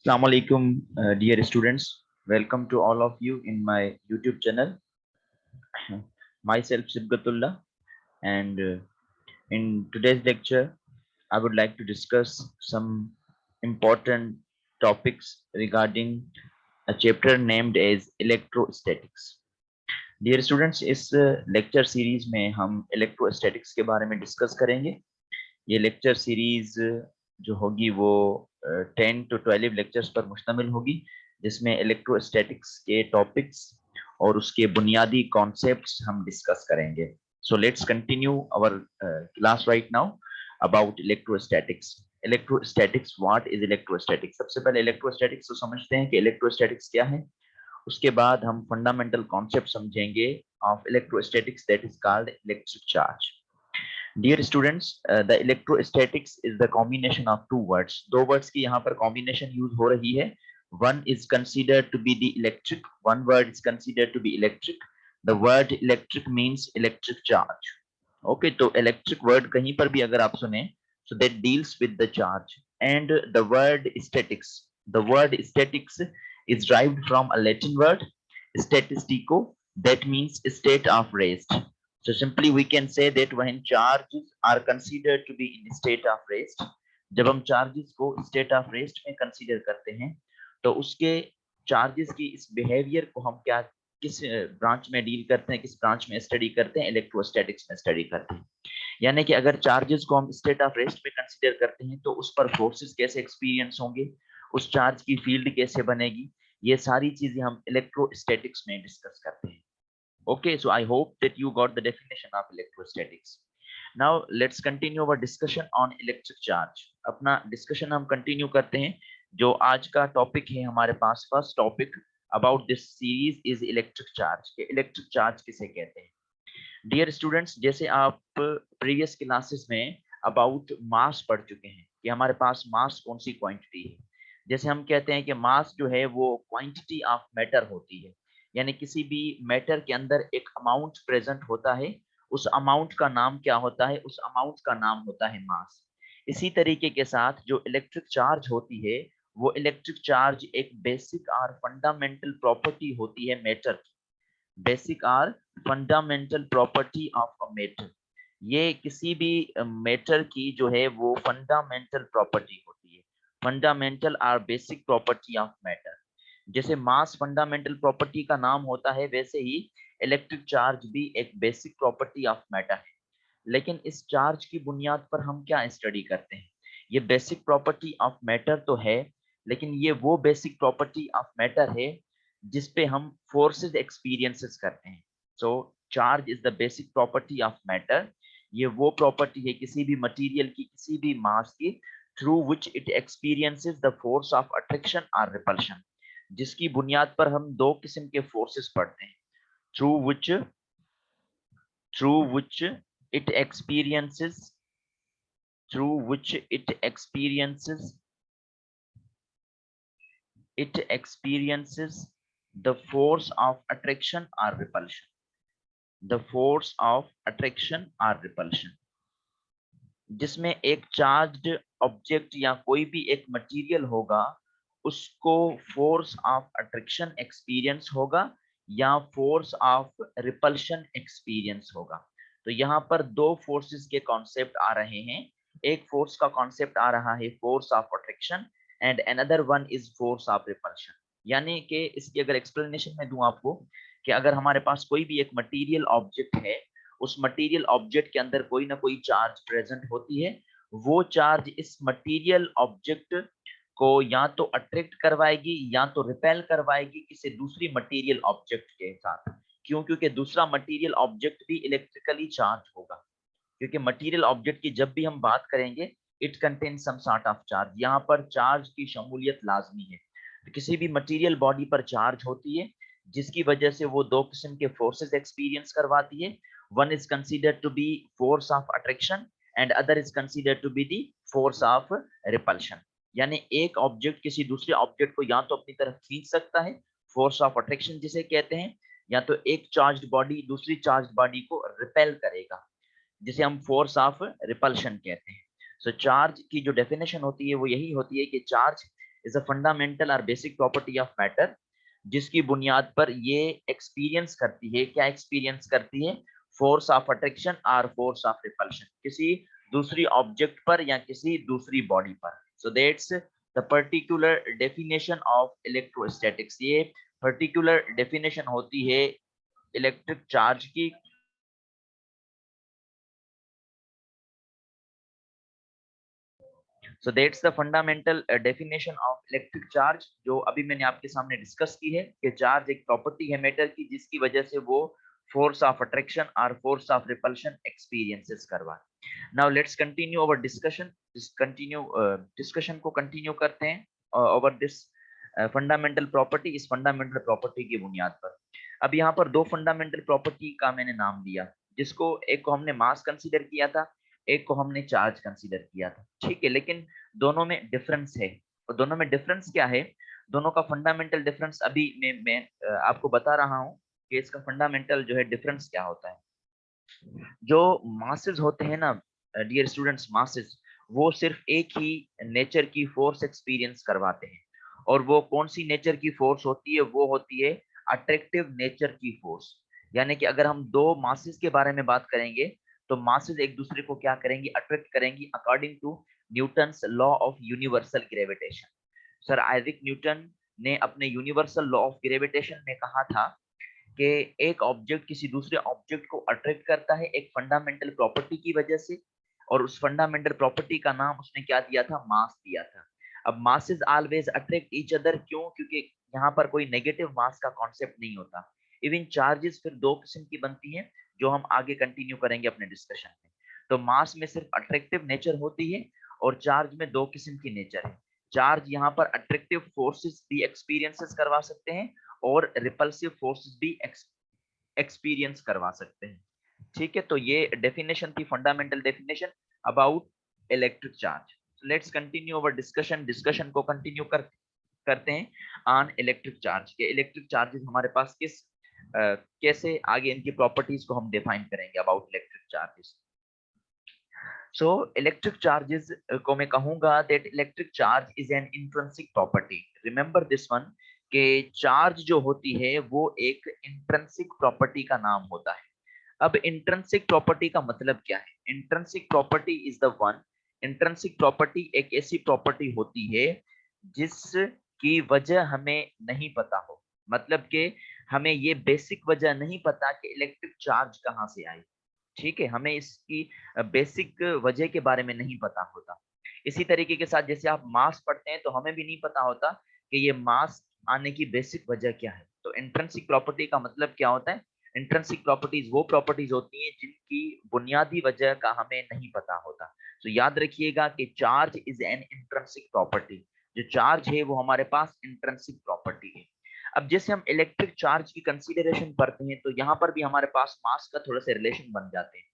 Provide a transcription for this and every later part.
Assalamu alaikum, dear students. Welcome to all of you in my YouTube channel. Myself Sibgatullah, and in today's lecture, I would like to discuss some important topics regarding a chapter named as electrostatics. Dear students, इस lecture series में हम electrostatics के बारे में discuss करेंगे। ये lecture series जो होगी वो 10 to 12 लेक्चर्स पर मुश्तमिल होगी, जिसमें इलेक्ट्रोस्टैटिक्स के टॉपिक्स और उसके बुनियादी कॉन्सेप्ट्स हम डिस्कस करेंगे। So let's continue our class right now about electrostatics. Electrostatics, what is electrostatics? सबसे पहले इलेक्ट्रोस्टैटिक्स तो समझते हैं कि इलेक्ट्रोस्टैटिक्स क्या है। उसके बाद हम फंडामेंटल कॉन्सेप्ट समझेंगे of electrostatics, that is called electric charge. Dear students, the electrostatics is the combination of two words. दो words की यहाँ पर combination use हो रही है. One is considered to be the electric. One word is considered to be electric. The word electric means electric charge. Okay, तो electric word कहीं पर भी अगर आप सुने, so that deals with the charge. And the word statics. The word statics is derived from a Latin word statistico, that means state of rest. So simply we can say that when charges are considered to be in state of rest, जब हम charges को state of rest में consider करते हैं, तो उसके charges की इस behavior को हम क्या किस ब्रांच में डील करते हैं, किस ब्रांच में स्टडी करते हैं? इलेक्ट्रोस्टैटिक्स में स्टडी करते हैं। यानी कि अगर चार्जेस को हम स्टेट ऑफ रेस्ट में कंसीडर करते हैं तो उस पर फोर्सेस कैसे एक्सपीरियंस होंगे, उस चार्ज की फील्ड कैसे बनेगी, ये सारी चीजें हम इलेक्ट्रोस्टैटिक्स में डिस्कस करते हैं। Okay, so I hope that you got the definition of electrostatics. Now let's continue our discussion on electric charge. अपना discussion हम continue करते हैं। जो आज का topic है हमारे पास, first topic about this series is electric charge. electric charge किसे कहते हैं? Dear students, जैसे आप previous classes में about mass पढ़ चुके हैं कि हमारे पास mass कौन सी quantity है। जैसे हम कहते हैं कि mass जो है वो quantity of matter होती है, यानी किसी भी मैटर के अंदर एक अमाउंट प्रेजेंट होता है, उस अमाउंट का नाम क्या होता है? उस अमाउंट का नाम होता है मास। इसी तरीके के साथ जो इलेक्ट्रिक चार्ज होती है, वो इलेक्ट्रिक चार्ज एक बेसिक और फंडामेंटल प्रॉपर्टी होती है मैटर की। बेसिक और fundamental property of a matter, ये किसी भी मैटर की जो है वो फंडामेंटल प्रॉपर्टी होती है, फंडामेंटल और बेसिक प्रॉपर्टी ऑफ मैटर। जैसे मास फंडामेंटल प्रॉपर्टी का नाम होता है, वैसे ही इलेक्ट्रिक चार्ज भी एक बेसिक प्रॉपर्टी ऑफ मैटर है। लेकिन इस चार्ज की बुनियाद पर हम क्या स्टडी करते हैं? ये बेसिक प्रॉपर्टी ऑफ मैटर तो है, लेकिन ये वो बेसिक प्रॉपर्टी ऑफ मैटर है जिसपे हम फोर्सेस एक्सपीरियंसेस करते हैं। So charge is the basic property of matter. ये वो प्रॉपर्टी है किसी भी मटेरियल की, किसी भी मास की, through which it experiences the force of attraction और रिपल्शन, जिसकी बुनियाद पर हम दो किस्म के फोर्सेस पढ़ते हैं। Through which it experiences through which it experiences the force of attraction और repulsion, the force of attraction और रिपल्शन, जिसमें एक चार्ज्ड ऑब्जेक्ट या कोई भी एक मटेरियल होगा, उसको फोर्स ऑफ अट्रैक्शन एक्सपीरियंस होगा या फोर्स ऑफ रिपल्शन एक्सपीरियंस होगा। तो यहाँ पर दो फोर्सेस के कॉन्सेप्ट आ रहे हैं। एक फोर्स का कॉन्सेप्ट आ रहा है force of attraction, and another one is force of repulsion. यानी कि इसकी अगर एक्सप्लेनेशन में दूं आपको, कि अगर हमारे पास कोई भी एक मटेरियल ऑब्जेक्ट है, उस मटेरियल ऑब्जेक्ट के अंदर कोई ना कोई चार्ज प्रेजेंट होती है, वो चार्ज इस मटेरियल ऑब्जेक्ट को या तो अट्रैक्ट करवाएगी या तो रिपेल करवाएगी किसी दूसरी मटेरियल ऑब्जेक्ट के साथ। क्यों? क्योंकि दूसरा मटेरियल ऑब्जेक्ट भी इलेक्ट्रिकली चार्ज होगा। क्योंकि मटेरियल ऑब्जेक्ट की जब भी हम बात करेंगे, it contain some sort of charge, यहाँ पर चार्ज की शमूलियत लाजमी है। तो किसी भी मटेरियल बॉडी पर चार्ज होती है, जिसकी वजह से वो दो किस्म के फोर्सेस एक्सपीरियंस करवाती है। One is considered to be force of attraction and other is considered to be the force of repulsion. यानी एक ऑब्जेक्ट किसी दूसरे ऑब्जेक्ट को या तो अपनी तरफ खींच सकता है, फोर्स ऑफ अट्रैक्शन जिसे कहते हैं, या तो एक चार्ज्ड बॉडी दूसरी चार्ज्ड बॉडी को रिपेल करेगा, जिसे हम फोर्स ऑफ रिपल्शन कहते हैं। सो चार्ज की जो डेफिनेशन होती है वो यही होती है कि चार्ज इज अ फंडामेंटल और बेसिक प्रॉपर्टी ऑफ मैटर, जिसकी बुनियाद पर ये एक्सपीरियंस करती है, क्या एक्सपीरियंस करती है, फोर्स ऑफ अट्रैक्शन और फोर्स ऑफ रिपल्शन, किसी दूसरी ऑब्जेक्ट पर या किसी दूसरी बॉडी पर। So that's the particular definition of electrostatics. ये पर्टिकुलर डेफिनेशन होती है इलेक्ट्रिक चार्ज की। So that's the fundamental definition of electric charge, जो अभी मैंने आपके सामने डिस्कस की है कि चार्ज एक प्रॉपर्टी है मैटर की, जिसकी वजह से वो फोर्स ऑफ अट्रैक्शन और फोर्स ऑफ रिपल्शन एक्सपीरियंसेस करवा। Now let's continue our discussion. Discussion को कंटिन्यू करते हैं ओवर दिस फंडामेंटल प्रॉपर्टी, इस फंडामेंटल प्रॉपर्टी की बुनियाद पर। अब यहाँ पर दो फंडामेंटल प्रॉपर्टी का मैंने नाम दिया, जिसको एक को हमने मास कंसीडर किया था, एक को हमने चार्ज कंसीडर किया था, ठीक है। लेकिन दोनों में डिफरेंस है, और दोनों में डिफरेंस क्या है, दोनों का फंडामेंटल डिफरेंस अभी मैं आपको बता रहा हूँ कि इसका फंडामेंटल जो है डिफरेंस क्या होता है। जो मासेस होते हैं ना डियर स्टूडेंट्स, मासेस वो सिर्फ एक ही नेचर की फोर्स एक्सपीरियंस करवाते हैं, और वो कौन सी नेचर की फोर्स होती है, वो होती है अट्रैक्टिव नेचर की फोर्स। यानी कि अगर हम दो मासेस के बारे में बात करेंगे, तो मासेस एक दूसरे को क्या करेंगी, अट्रैक्ट करेंगी, according to Newton's law of universal gravitation. Sir Isaac Newton ने अपने यूनिवर्सल लॉ ऑफ ग्रेविटेशन में कहा था कि एक ऑब्जेक्ट किसी दूसरे ऑब्जेक्ट को अट्रैक्ट करता है एक फंडामेंटल प्रॉपर्टी की वजह से, और उस फंडामेंटल प्रॉपर्टी का नाम उसने क्या दिया था, मास दिया था। अब masses always attract each other, क्यों, क्योंकि यहाँ पर कोई नेगेटिव मास का कॉन्सेप्ट नहीं होता। इवन चार्जेस फिर दो किस्म की बनती हैं, जो हम आगे कंटिन्यू करेंगे अपने डिस्कशन में। तो मास में सिर्फ अट्रैक्टिव नेचर होती है, और चार्ज में दो किस्म की नेचर है। चार्ज यहाँ पर अट्रैक्टिव फोर्सेस भी एक्सपीरियंसेस करवा सकते हैं, और रिपल्सिव फोर्सेस भी एक्सपीरियंस करवा सकते हैं, ठीक है। तो ये डेफिनेशन थी, fundamental definition about electric charge. Let's continue our discussion. Discussion को कंटिन्यू करते हैं ऑन इलेक्ट्रिक चार्ज के। इलेक्ट्रिक चार्जेस हमारे पास कैसे आगे इनकी प्रॉपर्टीज को हम डिफाइन करेंगे about electric charges. So electric charges को मैं कहूंगा that electric charge is an intrinsic property. Remember this one, कि चार्ज जो होती है वो एक इंट्रिंसिक प्रॉपर्टी का नाम होता है। अब इंट्रिंसिक प्रॉपर्टी का मतलब क्या है? Intrinsic property is the one, intrinsic property एक ऐसी प्रॉपर्टी होती है जिसकी वजह हमें नहीं पता हो। मतलब कि हमें ये बेसिक वजह नहीं पता कि इलेक्ट्रिक चार्ज कहाँ से आई, ठीक है, हमें इसकी बेसिक वजह के बारे में नहीं पता होता। इसी तरीके के साथ जैसे आप मास पढ़ते हैं, तो हमें भी नहीं पता होता कि ये मास आने की बेसिक वजह क्या है। तो इंट्रिंसिक प्रॉपर्टी का मतलब क्या होता है? इंट्रिंसिक प्रॉपर्टीज वो प्रॉपर्टीज होती हैं जिनकी बुनियादी वजह का हमें नहीं पता होता। तो याद रखिएगा कि charge is an intrinsic property. जो चार्ज है वो हमारे पास इंट्रिंसिक प्रॉपर्टी है। अब जैसे हम इलेक्ट्रिक चार्ज की कंसीडरेशन पढ़ते हैं, तो यहाँ पर भी हमारे पास मास का थोड़ा सा रिलेशन बन जाते हैं।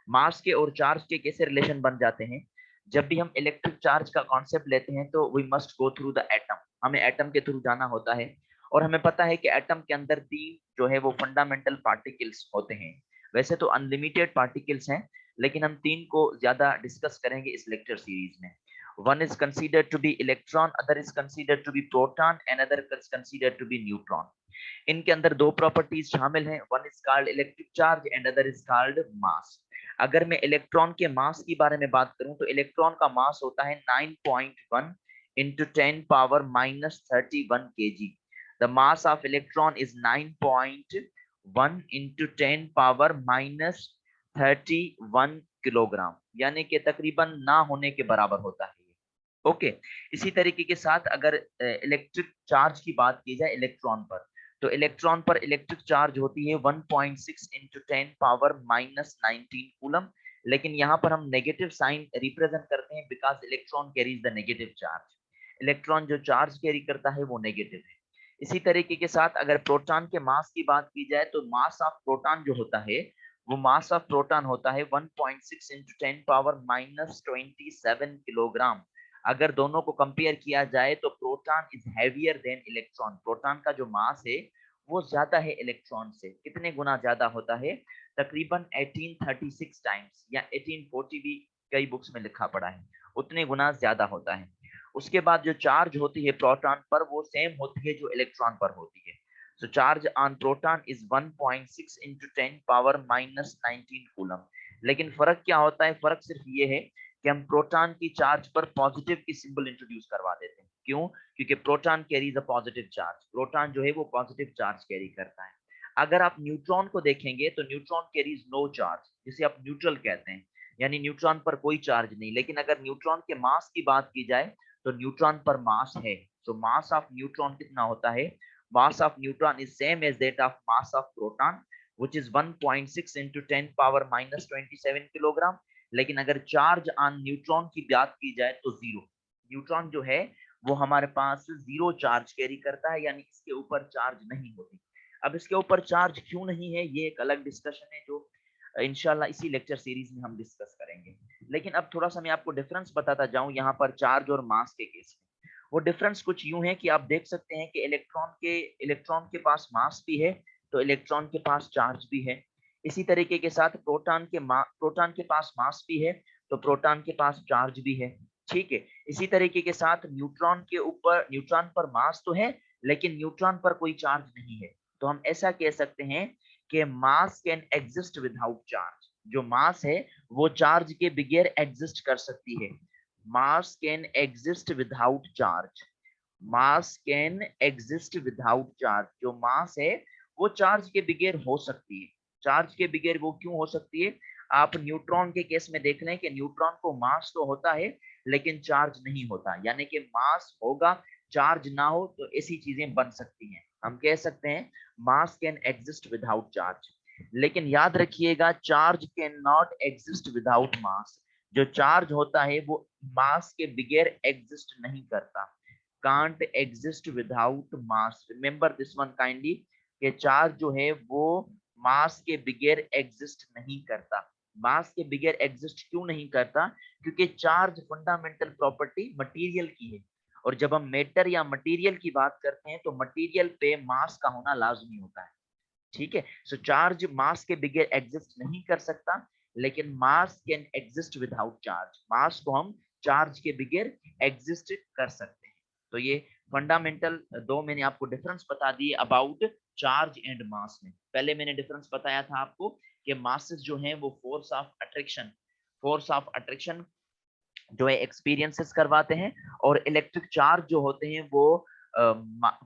मास के और चार्ज के कैसे रिलेशन बन जाते हैं? जब भी हम इलेक्ट्रिक चार्ज का कॉन्सेप्ट लेते हैं, तो we must go through the atom, हमें एटम के थ्रू जाना होता है। और हमें पता है कि एटम के अंदर तीन जो है वो फंडामेंटल पार्टिकल्स होते हैं। वैसे तो अनलिमिटेड पार्टिकल्स हैं, लेकिन हम तीन को ज्यादा डिस्कस करेंगे इस लेक्चर सीरीज में। One is considered to be electron, other is considered to be proton, and other is considered to be neutron. इनके अंदर दो प्रॉपर्टीज शामिल हैं, one is called electric charge and other is called मास। अगर मैं electron के मास की बारे में बात करूं, तो इलेक्ट्रॉन का मास होता है 9.1 into 10 power minus 31 kg. The mass of electron is 9.1 into 10 power minus 31 kilogram, यानी कि तकरीबन ना होने के बराबर होता है। ओके, इसी तरीके के साथ अगर इलेक्ट्रिक चार्ज की बात की जाए इलेक्ट्रॉन पर, तो इलेक्ट्रॉन पर इलेक्ट्रिक चार्ज होती है 1.6 into 10 पावर माइनस 19 कूलम। लेकिन यहाँ पर हम नेगेटिव साइन रिप्रेजेंट करते हैं, because electron carries the negative charge. Electron जो चार्ज कैरी करता है वो नेगेटिव है। इसी तरीके के साथ अगर प्रोटॉन के मास की बात की जाए, तो मास ऑफ प्रोटॉन जो होता है, वो मास ऑफ प्रोटॉन होता है 1.6 into 10 पावर माइनस 27 किलोग्राम। अगर दोनों को कंपेयर किया जाए, तो proton is heavier than electron. Proton का जो मास है वो ज्यादा है इलेक्ट्रॉन से। कितने गुना ज्यादा होता है? तकरीबन 1836 टाइम्स, या 1840 भी कई बुक्स में लिखा पड़ा है, उतने गुना ज्यादा होता है। उसके बाद जो चार्ज होती है प्रोटॉन पर वो सेम होती है जो इलेक्ट्रॉन पर होती है। So charge on proton is 1.6 into 10 power minus 19 coulomb. लेकिन फर्क क्या होता है? फर्क सिर्फ ये है कि हम प्रोटॉन की चार्ज पर पॉजिटिव की सिंबल इंट्रोड्यूस करवा देते हैं। क्यों? क्योंकि proton carries a positive charge. Proton जो है वो पॉजिटिव चार्ज कैरी करता है। अगर आप न्यूट्रॉन को देखेंगे तो न्यूट्रॉन कैरीज नो चार्ज, जिसे आप न्यूट्रल कहते हैं, यानी न्यूट्रॉन पर कोई चार्ज नहीं। लेकिन अगर न्यूट्रॉन के मास की बात की जाए तो न्यूट्रॉन पर मास है। तो मास ऑफ न्यूट्रॉन कितना होता है? Mass of neutron is same as that of mass of proton, which is 1.6 into 10 power minus 27 kilogram. लेकिन अगर चार्ज ऑन न्यूट्रॉन की बात की जाए तो जीरो। न्यूट्रॉन जो है वो हमारे पास जीरो चार्ज कैरी करता है, यानी इसके ऊपर चार्ज नहीं होती। अब इसके ऊपर चार्ज क्यों नहीं है, ये एक अलग डिस्कशन है जो इंशाल्लाह इसी लेक्चर सीरीज में हम डिस्कस करेंगे। लेकिन अब थोड़ा सा मैं आपको डिफरेंस बताता जाऊं यहाँ पर चार्ज और मास के केस में। वो डिफरेंस कुछ यूं है कि आप देख सकते हैं कि इलेक्ट्रॉन के पास मास भी है तो इलेक्ट्रॉन के पास चार्ज भी है। इसी तरीके के साथ प्रोटॉन के पास मास भी है तो प्रोटॉन के पास चार्ज भी है। ठीक है। इसी तरीके के साथ न्यूट्रॉन पर मास तो है लेकिन न्यूट्रॉन पर कोई चार्ज नहीं है। तो हम ऐसा कह सकते हैं कि मास कैन एग्जिस्ट विदाउट चार्ज। जो मास है वो चार्ज के बगैर एग्जिस्ट कर सकती है। मास can exist without charge. Mass can exist without charge. जो मास है वो चार्ज के बगैर हो सकती है। चार्ज के बगैर वो क्यों हो सकती है? आप न्यूट्रॉन के केस में देख लें कि न्यूट्रॉन को मास तो होता है लेकिन चार्ज नहीं होता, यानी कि मास होगा चार्ज ना हो, तो ऐसी चीजें बन सकती हैं। हम कह सकते हैं mass can exist without charge. लेकिन याद रखिएगा charge can not exist without mass. जो चार्ज होता है वो मास के बगैर एग्जिस्ट नहीं करता। Can't exist without mass. Remember this one kindly कि चार्ज जो है वो मास के बगैर एग्जिस्ट नहीं करता। मास के बगैर एग्जिस्ट क्यों नहीं करता? क्योंकि चार्ज फंडामेंटल प्रॉपर्टी मटेरियल की है, और जब हम मैटर या मटेरियल की बात करते हैं तो मटेरियल पे मास का होना लाजमी होता है। ठीक है। सो चार्ज मास के बगैर एग्जिस्ट नहीं कर सकता, लेकिन mass can exist without charge. Mass को हम चार्ज के बगैर एग्जिस्ट कर सकते हैं। तो ये फंडामेंटल दो मैंने आपको डिफरेंस बता दिए अबाउट चार्ज एंड मास में। पहले मैंने डिफरेंस बताया था आपको कि मासेस जो हैं वो फोर्स ऑफ अट्रैक्शन जो है एक्सपीरियंसेस करवाते हैं, और इलेक्ट्रिक चार्ज जो होते हैं वो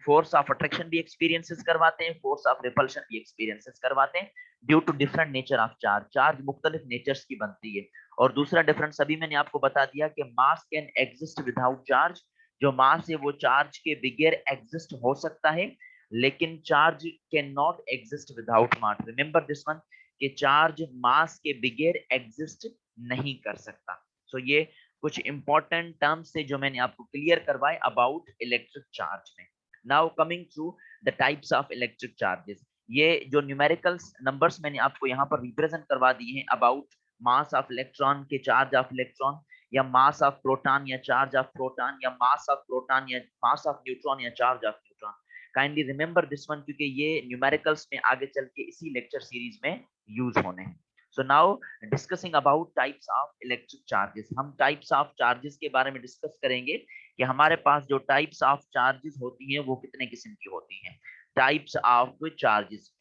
फोर्स ऑफ अट्रैक्शन भी एक्सपीरियंसेस करवाते हैं, फोर्स ऑफ रिपल्शन भी एक्सपीरियंसेस करवाते हैं due to different nature of charge. Charge मुख्तलिफ नेचर्स की बनती है। और दूसरा डिफरेंस अभी मैंने आपको बता दिया कि मास कैन एग्जिस्ट विदाउट चार्ज। जो मास है वो चार्ज के बगैर एग्जिस्ट हो सकता है, लेकिन charge can not exist without mass. Remember this one कि चार्ज मास के बगैर एग्जिस्ट नहीं कर सकता। सो ये कुछ इंपॉर्टेंट टर्म्स थे जो मैंने आपको क्लियर करवाए अबाउट इलेक्ट्रिक चार्ज में। Now coming to the types of electric charges. ये जो न्यूमेरिकल नंबर्स मैंने आपको यहाँ पर रिप्रेजेंट करवा दिए हैं अबाउट मास ऑफ इलेक्ट्रॉन के चार्ज ऑफ इलेक्ट्रॉन, या मास ऑफ प्रोटॉन या चार्ज ऑफ प्रोटॉन, या मास ऑफ प्रोटॉन या मास ऑफ न्यूट्रॉन या charge of neutron. Kindly remember this one क्योंकि ये न्यूमेरिकल्स में आगे चल के इसी लेक्चर सीरीज में यूज होने हैं। So now discussing about types of electric charges. हम टाइप्स ऑफ चार्जेस के बारे में डिस्कस करेंगे कि हमारे पास जो टाइप्स ऑफ चार्जेस होती हैं वो कितने किस्म की होती हैं। Types of charges.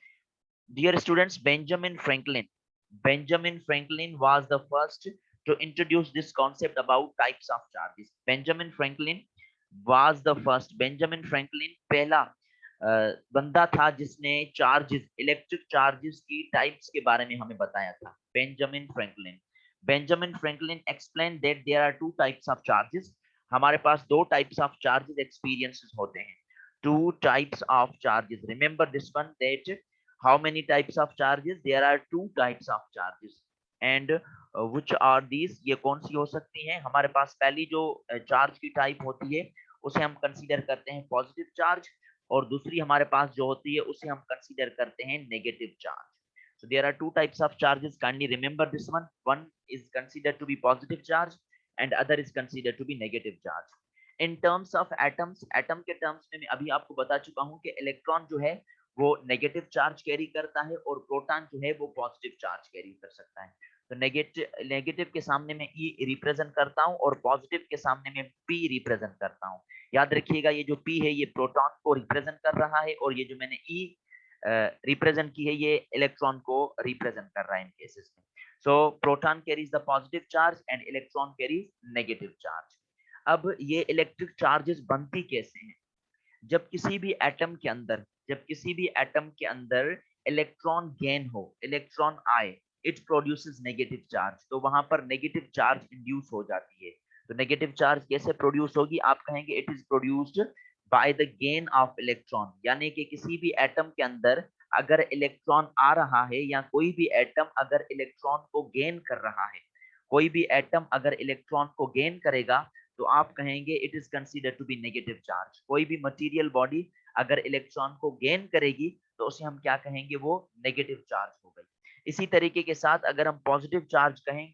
Dear students, Benjamin Franklin was the first to introduce this concept about types of charges. Benjamin Franklin पहला बंदा था जिसने इलेक्ट्रिक चार्जेस की टाइप्स के बारे में हमें बताया था। Benjamin Franklin explain that there are two types of charges. हमारे पास दो टाइप्स ऑफ चार्जेस एक्सपीरियंसेस होते हैं। Two types of charges. Remember this one that how many types of charges? There are two types of charges and which are these? ये कौन सी हो सकती हैं? हमारे पास पहली जो चार्ज की टाइप होती है उसे हम कंसीडर करते हैं पॉजिटिव चार्ज, और दूसरी हमारे पास जो होती है उसे हम कंसीडर करते हैं negative charge. So there are two types of charges. Kindly remember this one. One is considered to be positive charge and other is considered to be negative charge. In terms of atoms, atom के terms में मैं अभी आपको बता चुका हूं कि electron जो है वो नेगेटिव चार्ज कैरी करता है और प्रोटॉन जो है वो पॉजिटिव चार्ज कैरी कर सकता है। तो नेगेटिव नेगेटिव के सामने मैं ई रिप्रेजेंट करता हूं और पॉजिटिव के सामने मैं पी रिप्रेजेंट करता हूं। याद रखिएगा ये जो पी है ये प्रोटॉन को रिप्रेजेंट कर रहा है और ये जो मैंने ई रिप्रेजेंट की है ये इलेक्ट्रॉन को रिप्रेजेंट कर रहा है इन केसेस में। So proton carries the positive charge and electron carries negative charge. अब ये इलेक्ट्रिक चार्जेस बनती कैसे हैं? जब किसी भी एटम के अंदर इलेक्ट्रॉन गेन हो, इलेक्ट्रॉन आए, इट प्रोड्यूसेस नेगेटिव चार्ज, तो वहां पर नेगेटिव चार्ज इंड्यूस हो जाती है। तो नेगेटिव चार्ज कैसे प्रोड्यूस होगी? आप कहेंगे it is produced by the gain of electron, यानी कि किसी भी एटम के अंदर अगर इलेक्ट्रॉन आ रहा है या कोई भी एटम अगर इलेक्ट्रॉन को गेन कर रहा है, कोई भी एटम अगर इलेक्ट्रॉन को गेन करेगा तो आप कहेंगे it is considered to be negative charge. कोई भी मटेरियल बॉडी अगर इलेक्ट्रॉन को गेन करेगी तो उसे हम क्या कहेंगे? वो नेगेटिव चार्ज हो गई। इसी तरीके के साथ अगर हम पॉजिटिव चार्ज कहें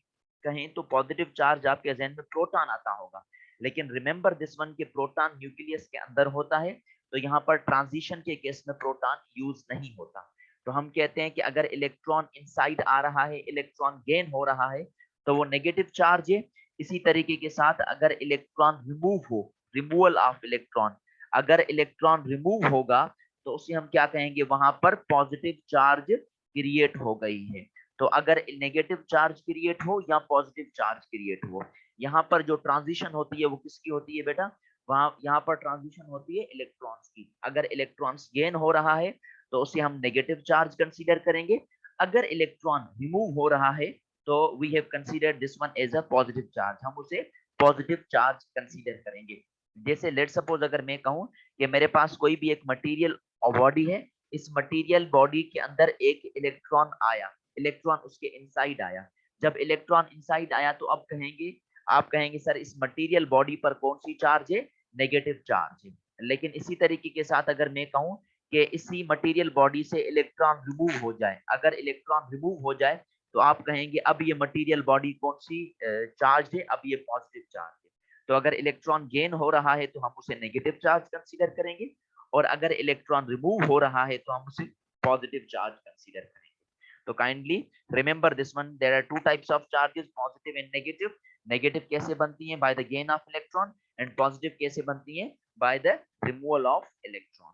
कहें तो पॉजिटिव चार्ज आपके जहन में प्रोटॉन आता होगा, लेकिन रिमेंबर दिस वन के प्रोटॉन न्यूक्लियस के अंदर होता है, तो यहाँ पर ट्रांजिशन के केस में प्रोटॉन यूज नहीं होता। तो हम कहते हैं कि अगर इलेक्ट्रॉन इनसाइड आ रहा है, इलेक्ट्रॉन गेन हो रहा है, तो वो नेगेटिव चार्ज है। इसी तरीके के साथ अगर इलेक्ट्रॉन रिमूव हो, रिमूवल ऑफ इलेक्ट्रॉन, अगर इलेक्ट्रॉन रिमूव होगा तो उसे हम क्या कहेंगे? वहां पर पॉजिटिव चार्ज क्रिएट हो गई है। तो अगर नेगेटिव चार्ज क्रिएट हो या पॉजिटिव चार्ज क्रिएट हो, यहाँ पर जो ट्रांजिशन होती है वो किसकी होती है बेटा? वहां यहाँ पर ट्रांजिशन होती है इलेक्ट्रॉन्स की। अगर इलेक्ट्रॉन्स गेन हो रहा है तो उसे हम नेगेटिव चार्ज कंसीडर करेंगे, अगर इलेक्ट्रॉन रिमूव हो रहा है तो we have considered this one as a positive charge, हम उसे पॉजिटिव चार्ज कंसीडर करेंगे। जैसे लेट सपोज अगर मैं कहूं कि मेरे पास कोई भी एक मटेरियल बॉडी है, इस मटेरियल बॉडी के अंदर एक इलेक्ट्रॉन आया, इलेक्ट्रॉन उसके इनसाइड आया। जब इलेक्ट्रॉन इनसाइड आया तो अब कहेंगे, आप कहेंगे सर इस मटेरियल बॉडी पर कौन सी चार्ज है? नेगेटिव चार्ज है। लेकिन इसी तरीके के साथ अगर मैं कहूं कि इसी मटेरियल बॉडी से इलेक्ट्रॉन रिमूव हो जाए, अगर इलेक्ट्रॉन रिमूव हो जाए तो आप कहेंगे अब ये मटेरियल बॉडी कौन सी चार्ज है? अब ये पॉजिटिव चार्ज है। तो अगर इलेक्ट्रॉन गेन हो रहा है तो हम उसे नेगेटिव चार्ज कंसीडर करेंगे, और अगर इलेक्ट्रॉन रिमूव हो रहा है तो हम उसे पॉजिटिव चार्ज कंसीडर करेंगे। तो kindly remember this one, there are two types of charges, positive and negative. Negative कैसे बनती है? By the gain of electron, and positive कैसे बनती है? By the removal of electron.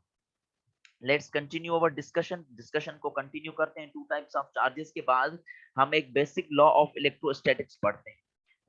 Let's continue our discussion को continue करते हैं। Two types of charges के बाद हम एक बेसिक लॉ ऑफ इलेक्ट्रोस्टैटिक्स पढ़ते हैं,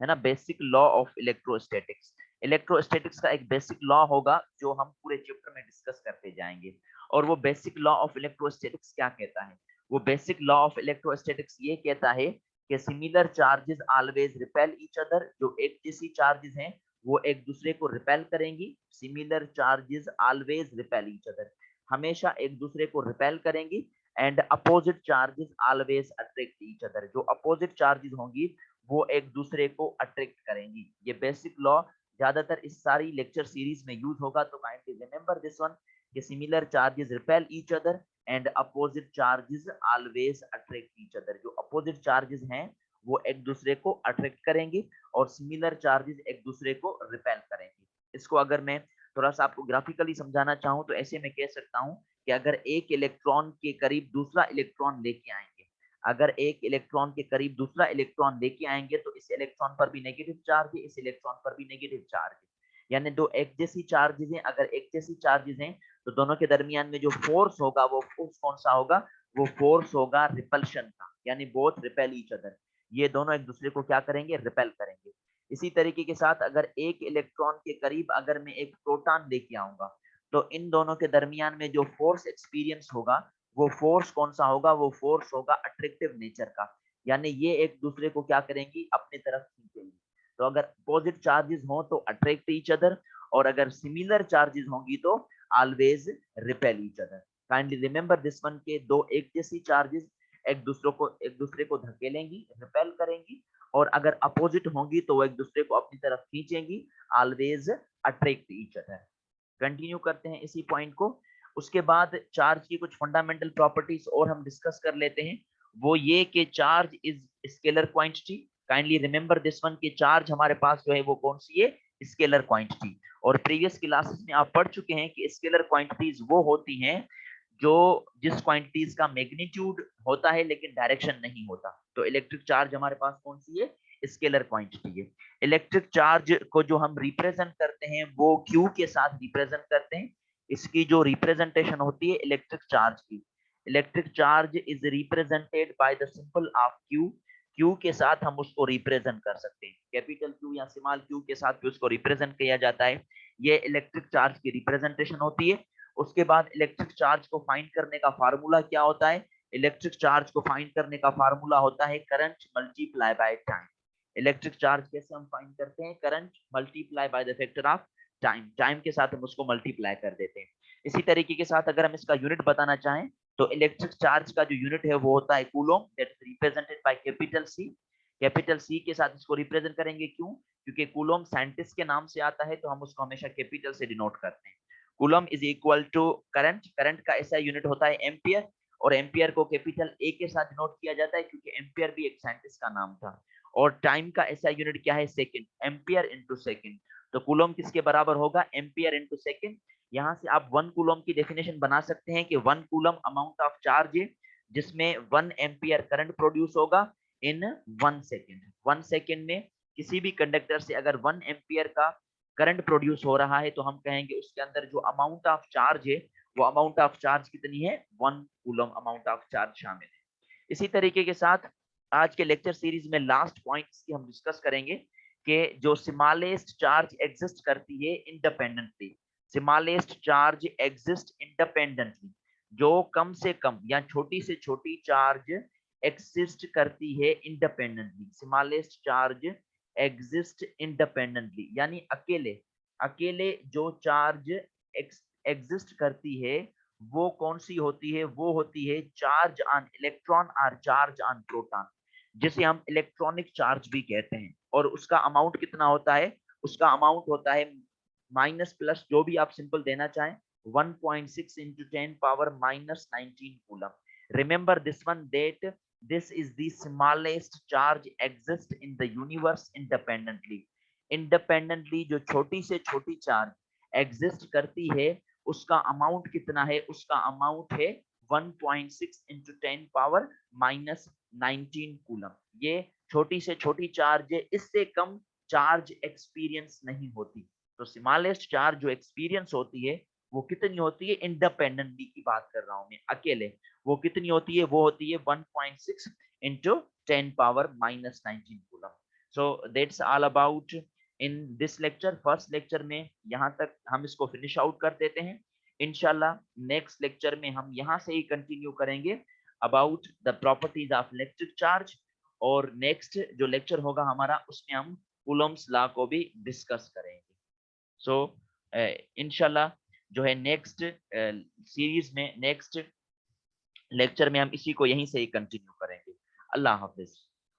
है ना? Basic law of electrostatics. Electrostatics का एक बेसिक लॉ होगा जो हम पूरे चैप्टर में डिस्कस करते जाएंगे। और वो बेसिक लॉ ऑफ इलेक्ट्रोस्टैटिक्स क्या कहता है? वो बेसिक लॉ ऑफ इलेक्ट्रोस्टैटिक्स ये कहता है कि similar charges always repel each other. जो एक जैसी चार्जेस हैं वो एक दूसरे को रिपेल करेंगी। Similar charges always repel each other, हमेशा एक दूसरे को रिपेल करेंगी। And opposite charges always attract each other, जो अपोजिट चार्जेस होंगी वो एक दूसरे को अट्रैक्ट करेंगी। ये बेसिक लॉ ज्यादातर इस सारी लेक्चर सीरीज में यूज होगा, तो काइंडली रिमेंबर दिस वन कि similar charges repel each other and opposite charges always attract each other. जो अपोजिट चार्जेस हैं वो एक दूसरे को अट्रैक्ट करेंगी और सिमिलर चार्जेस एक दूसरे को रिपेल करेंगी। इसको अगर मैं थोड़ा सा आपको ग्राफिकली समझाना चाहूँ तो ऐसे मैं कह सकता हूँ कि अगर एक इलेक्ट्रॉन के करीब दूसरा इलेक्ट्रॉन लेके आएंगे, अगर एक इलेक्ट्रॉन के करीब दूसरा इलेक्ट्रॉन लेके आएंगे तो इस इलेक्ट्रॉन पर भी नेगेटिव चार्ज है, इस इलेक्ट्रॉन पर भी नेगेटिव चार्ज है। यानी दो एक जैसी चार्जेस हैं, अगर एक जैसी चार्जेस हैं तो दोनों के दरमियान में जो फोर्स होगा वो फोर्स कौन सा होगा? वो फोर्स होगा रिपल्शन का, यानी बोथ रिपेल ईच अदर। ये दोनों एक दूसरे को क्या करेंगे? रिपेल करेंगे। इसी तरीके के साथ अगर एक इलेक्ट्रॉन के करीब अगर मैं एक प्रोटॉन लेके आऊंगा तो इन दोनों के दरमियान में जो फोर्स एक्सपीरियंस होगा वो फोर्स कौन सा होगा? वो फोर्स होगा अट्रैक्टिव नेचर का, यानी ये एक दूसरे को क्या करेंगी? अपनी तरफ खींचेंगी। तो अगर अपोजिट चार्जेस हो तो अट्रैक्ट ईच अदर, और अगर सिमिलर चार्जेस होंगी तो always repel each other. Kindly remember this one के दो एक जैसी चार्जेस एक दूसरे को धकेलेंगी, रिपेल करेंगी, और अगर अपोजिट होंगी तो वो एक दूसरे को अपनी तरफ खींचेंगी, always attract each other. Continue करते हैं इसी पॉइंट को। उसके बाद चार्ज की कुछ फंडामेंटल प्रॉपर्टीज और हम डिस्कस कर लेते हैं। वो ये कि charge is scalar quantity. Kindly remember this one के चार्ज हमारे पास जो है वो कौन सी है? Scalar quantity. और प्रीवियस क्लासेस में आप पढ़ चुके हैं कि स्केलर क्वांटिटीज वो होती हैं जो जिस क्वांटिटीज का मैग्नीट्यूड होता है लेकिन डायरेक्शन नहीं होता। तो इलेक्ट्रिक चार्ज हमारे पास कौन सी है? स्केलर क्वांटिटी है। इलेक्ट्रिक चार्ज को जो हम रिप्रेजेंट करते हैं वो क्यू के साथ रिप्रेजेंट करते हैं। इसकी जो रिप्रेजेंटेशन होती है इलेक्ट्रिक चार्ज की, electric charge is represented by the symbol of Q. Q के साथ हम उसको रिप्रेजेंट कर सकते हैं, कैपिटल क्यू या स्मॉल क्यू के साथ भी उसको रिप्रेजेंट किया जाता है। ये इलेक्ट्रिक चार्ज की रिप्रेजेंटेशन होती है। उसके बाद इलेक्ट्रिक चार्ज को फाइंड करने का फार्मूला क्या होता है? इलेक्ट्रिक चार्ज को फाइंड करने का फार्मूला होता है current multiply by time. Electric charge कैसे हम फाइंड करते हैं? Current multiply by the factor of time, time के साथ हम उसको मल्टीप्लाई कर देते हैं। इसी तरीके के साथ अगर हम इसका यूनिट बताना चाहें तो इलेक्ट्रिक चार्ज का जो यूनिट है वो होता है coulomb, that is represented by capital C. Capital C के साथ इसको रिप्रेजेंट करेंगे, क्यों? क्योंकि कूलोम साइंटिस्ट के नाम से आता है तो हम उसको हमेशा कैपिटल से डिनोट करते हैं। Coulomb is equal to current, current का ऐसा यूनिट होता है एम्पियर, और एम्पियर को कैपिटल ए के साथ नोट किया जाता है क्योंकि एम्पियर भी एक साइंटिस्ट का नाम था। और टाइम का ऐसा यूनिट क्या है? Second, ampere into second. तो कूलम किसके बराबर होगा? Ampere into second. यहाँ से आप 1 कूलम की डेफिनेशन बना सकते हैं कि 1 कूलम अमाउंट ऑफ चार्ज है जिसमें 1 एम्पियर करंट प्रोड्यूस होगा इन 1 सेकंड। 1 सेकंड में किसी भी कंडक्टर से अगर 1 एम्पियर का करंट प्रोड्यूस हो रहा है तो हम कहेंगे उसके अंदर जो अमाउंट ऑफ चार्ज है वो अमाउंट ऑफ चार्ज कितनी है? 1 कूलम अमाउंट ऑफ चार्ज शामिल है। इसी तरीके के साथ आज के लेक्चर सीरीज में लास्ट पॉइंट्स की हम डिस्कस करेंगे कि जो स्मॉलेस्ट चार्ज एग्जिस्ट करती है independently. Smallest charge exist independently, जो कम से कम या छोटी से छोटी चार्ज एग्जिस्ट करती है independently. Smallest charge exist independently यानी अकेले, अकेले जो चार्ज एग्जिस्ट करती है वो कौन सी होती है? वो होती है चार्ज ऑन इलेक्ट्रॉन और चार्ज ऑन प्रोटॉन, जिसे हम इलेक्ट्रॉनिक चार्ज भी कहते हैं। और उसका अमाउंट कितना होता है? उसका अमाउंट होता है माइनस प्लस जो भी आप सिंपल देना चाहें 1.6 into 10 power minus 19 coulomb. Remember this one, that this is the smallest charge exist in the universe independently. Independently जो छोटी से छोटी चार्ज एग्जिस्ट करती है उसका अमाउंट कितना है? उसका अमाउंट है 1.6 into 10 power minus 19 कूलम। ये छोटी से छोटी चार्ज है, इससे कम चार्ज एक्सपीरियंस नहीं होती। तो स्मॉलेस्ट चार्ज जो एक्सपीरियंस होती है वो कितनी होती है? इंडिपेंडेंटली की बात कर रहा हूं मैं, अकेले। वो कितनी होती है? वो होती है 1.6 into 10 power minus 19 coulomb. So that's all about in this lecture. First lecture में यहाँ तक हम इसको फिनिश आउट कर देते हैं। इंशाल्लाह नेक्स्ट लेक्चर में हम यहाँ से ही कंटिन्यू करेंगे about the properties of electric charge. और नेक्स्ट जो लेक्चर होगा हमारा उसमें हम कूलम्स लॉ को भी डिस्कस करेंगे। सो इंशाल्लाह जो है नेक्स्ट सीरीज में, नेक्स्ट लेक्चर में हम इसी को यहीं से ही कंटिन्यू करेंगे। अल्लाह हाफिज।